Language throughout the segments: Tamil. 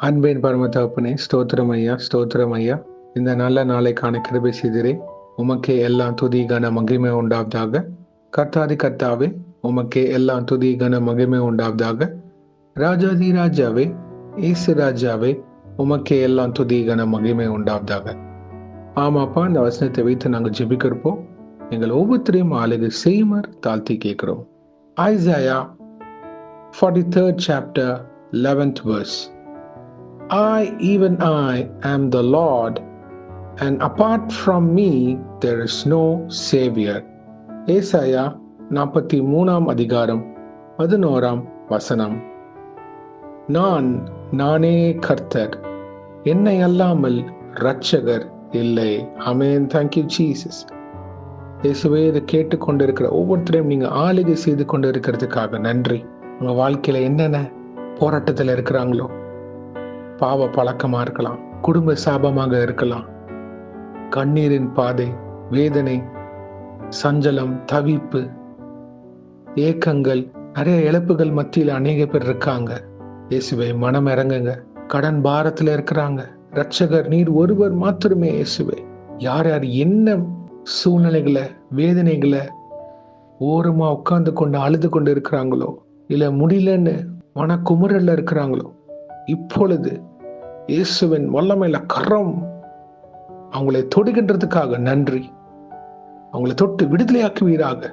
அன்பின் பரம தகப்பனே, ஸ்தோத்திரம் ஐயா, ஸ்தோத்திரம் ஐயா. இந்த நல்ல நாளைக்கான கிருபை செய்திரே. உமக்கே எல்லாம் துதி கன மகிமை உண்டாவதாக. கர்த்தாதி கர்த்தாவே, உமக்கே எல்லாம் துதி கன மகிமை உண்டாவதாக. ராஜாதி ராஜாவே, இயேசு ராஜாவே, உமக்கே எல்லாம் துதி கன மகிமை உண்டாவதாக. ஆமாப்பா, இந்த வசனத்தை வைத்து நாங்கள் ஜெபிக்கிறப்போம். எங்கள் ஒவ்வொருத்தரையும் ஆளுகை செய்யுமாறு தாழ்த்தி கேட்கிறோம். Isaiah 43rd chapter 11th verse. Even I am the Lord, and apart from me there is no Savior. ஏசாயா 43ஆம் அதிகாரம் 11ஆம் வசனம். நானே கர்த்தர், என்னை அல்லாமல் இரட்சகர் இல்லை. ஆமென். Thank you Jesus. இயேசுவே, இதை கேட்டுக்கொண்டிருக்கிற ஒவ்வொருத்தரையும் நீங்க ஆளுகை செய்து கொண்டு இருக்கிறதுக்காக நன்றி. உங்க வாழ்க்கையில என்னென்ன போராட்டத்தில் இருக்கிறாங்களோ, பாவ பழக்கமா இருக்கலாம், குடும்ப சாபமாக இருக்கலாம், கண்ணீரின் பாதை, வேதனை, சஞ்சலம், தவிப்பு, ஏக்கங்கள், நிறைய இழப்புகள் மத்தியில் அநேக பேர் இருக்காங்க. இயேசுவே, மனம் இறங்குங்க. கடன் பாரத்துல இருக்கிறாங்க. இரட்சகர் நீர் ஒருவர் மாத்திரமே. இயேசுவே, யார் யார் என்ன சூழ்நிலைகளை, வேதனைகளை ஓரமா உட்கார்ந்து கொண்டு அழுது கொண்டு இருக்கிறாங்களோ, இல்ல முடியலன்னு மனக்குமுறல்ல இருக்கிறாங்களோ, இப்பொழுது இயேசுவின் வல்லமையில கரம் அவங்களை தொடுகின்றதுக்காக நன்றி. அவங்களை தொட்டு விடுதலையாக்குவீராக.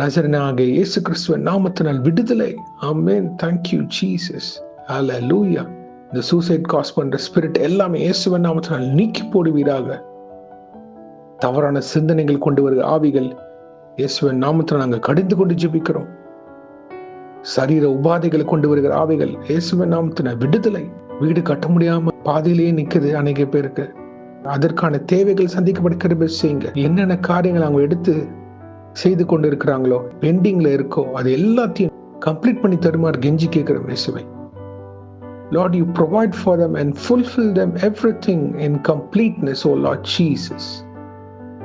நசரேயனாகிய இயேசு கிறிஸ்துவின் நாமத்தினால் விடுதலை. ஆமென். Thank you Jesus. ஹல்லேலூயா. இந்த சூசைட் காஸ் பண்ற ஸ்பிரிட் எல்லாமே இயேசுவின் நாமத்தினால் நீக்கி போடுவீராக. தவறான சிந்தனைகள் கொண்டு வருகிற ஆவிகள் இயேசுவின் நாமத்தினால் நாங்கள் கடிந்து கொண்டு ஜெபிக்கிறோம். சரீர உபாதைகளை கொண்டு வருகிற ஆவிகள் இயேசுவின் நாமத்தினால் விடுதலை. வீடு கட்ட முடியாம பாதையிலேயே நிக்குது அநேக பேருக்கு. அதற்கான தேவைகள் சந்திக்கப்படுகிற செய்யுங்க. என்னென்ன காரியங்கள் அவங்க எடுத்து செய்து கொண்டு இருக்கிறாங்களோ, பெண்டிங்ல இருக்கோ, அது எல்லாத்தையும் கம்ப்ளீட் பண்ணி தருமாறு கெஞ்சி கேட்கிறோம் இயேசுவை. Lord, you provide for them and fulfill them everything in completeness, oh Lord Jesus.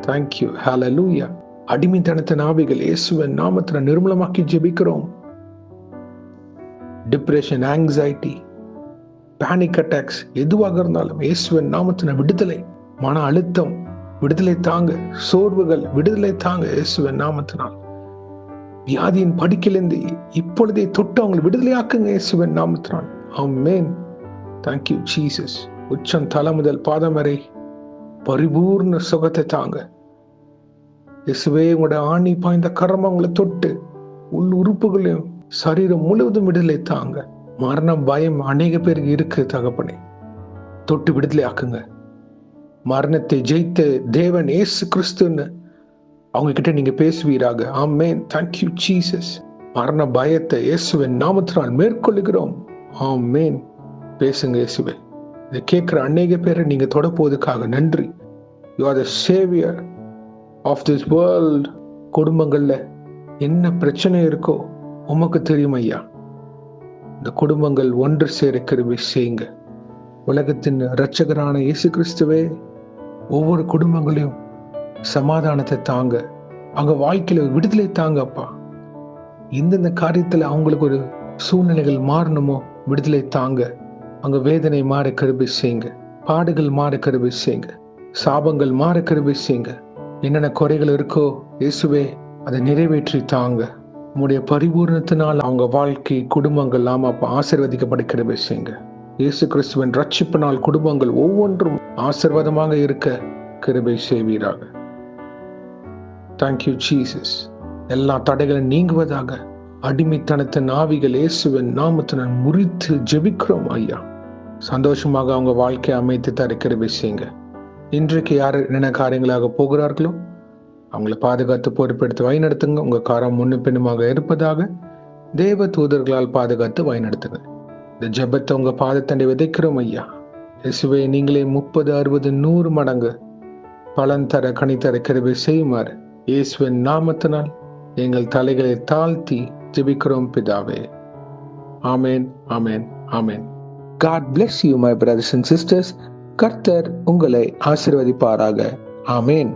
Thank you. Hallelujah. அடிமைத்தனத்தின் ஆவிகள் இயேசுவின் நாமத்தினால் நிர்மூலமாக்கி ஜெபிக்கிறோம். டிப்ரெஷன், ஆங்ஸைட்டி, பேனிக் அட்டாக்ஸ் எதுவாக இருந்தாலும் இயேசுவின் நாமத்தினால் விடுதலை. மன அழுத்தம் விடுதலை தாங்க. சோர்வுகள் விடுதலை தாங்க இயேசுவின் நாமத்தினால். வியாதியின் படுக்கையிலிருந்து இப்பொழுதே தொட்டு அவங்களை விடுதலையாக்குங்க இயேசுவின் நாமத்தினால். ஆமென். Thank you Jesus. உச்சம் தலை முதல் பாதம் வரை பரிபூர்ண சுகத்தை தாங்க இயேசுவே. உங்களோட ஆணி பாய்ந்த கரம் அவங்களை தொட்டு உள் உறுப்புகளையும் சரீரம் முழுவதும் விடுதலை தாங்க. மரணம் பயம் அநேக பேருக்கு இருக்கு தகப்பனே, தொட்டு விடுதலை ஆக்குங்க. மரணத்தை ஜெயித்த தேவன் இயேசு கிறிஸ்துன்னு அவங்க கிட்ட நீங்க பேசுவீராக. ஆமென். Thank you Jesus. மரண பயத்தை இயேசுவின் நாமத்தினால் மேற்கொள்ளுகிறோம். ஆமென். பேசுங்க இயேசுவே. இதை கேட்கிற அநேக பேரை நீங்க தொட போவதுக்காக நன்றி. You are the saviour of this world. குடும்பங்கள்ல என்ன பிரச்சனை இருக்கோ உமக்கு தெரியும் ஐயா. இந்த குடும்பங்கள் ஒன்று சேர கிருபை செய்யுங்க. உலகத்தின் இரட்சகரான இயேசு கிறிஸ்துவே, ஒவ்வொரு குடும்பங்களையும் சமாதானத்தை தாங்க. அவங்க வாழ்க்கையில விடுதலை தாங்க அப்பா. இந்தந்த காரியத்துல அவங்களுக்கு ஒரு சூழ்நிலைகள் மாறணுமோ, விடுதலை தாங்க. அங்க வேதனை மாற கிருபை செய்யுங்க. பாடுகள் மாற கிருபை செய்யுங்க. சாபங்கள் மாற கிருபை செய்யுங்க. என்னென்ன குறைகள் இருக்கோ இயேசுவே, அதை நிறைவேற்றி தாங்க. உம்முடைய பரிபூர்ணத்தினால் அவங்க வாழ்க்கை, குடும்பங்கள் ஆசீர்வதிக்கப்பட கிருபை செய்யுங்க. இயேசு கிறிஸ்துவின் ரட்சிப்பினால் குடும்பங்கள் ஒவ்வொன்றும் ஆசீர்வாதமாக இருக்க கிருபை செய்வீராக. Thank you Jesus. எல்லா தடைகளும் நீங்குவதாக. அடிமைத்தனத்தின் ஆவிகள் இயேசுவின் நாமத்தினால் முறித்து ஜெபிக்கிறோம் ஐயா. சந்தோஷமாக அவங்க வாழ்க்கையை அமைத்து தர கிருபை செய்யுங்க. இன்றைக்கு யார் என்னென்ன காரியங்களாக போகிறார்களோ அவங்களை பாதுகாத்து பொறுப்பெடுத்து வழிநடத்துங்க. உங்க காரம் முன்னு பின்னுமாக இருப்பதாக. தேவ தூதர்களால் பாதுகாத்து வழிநடத்துங்க. இந்த ஜெபத்தை உங்க பாதத்தண்டை விதைக்கிறோம் ஐயா. இயேசுவே, நீங்களே 30, 60, 100 மடங்கு பலன் தர கனித்தர கிருபை செய்யுமாறு இயேசுவின் நாமத்தினால் எங்கள் தலைகளை தாழ்த்தி ஜெபிக்கிறோம் பிதாவே. ஆமென். ஆமென். ஆமென். God bless you, my brothers and sisters. கர்த்தர் உங்களை ஆசீர்வதிப்பாராக. ஆமென்.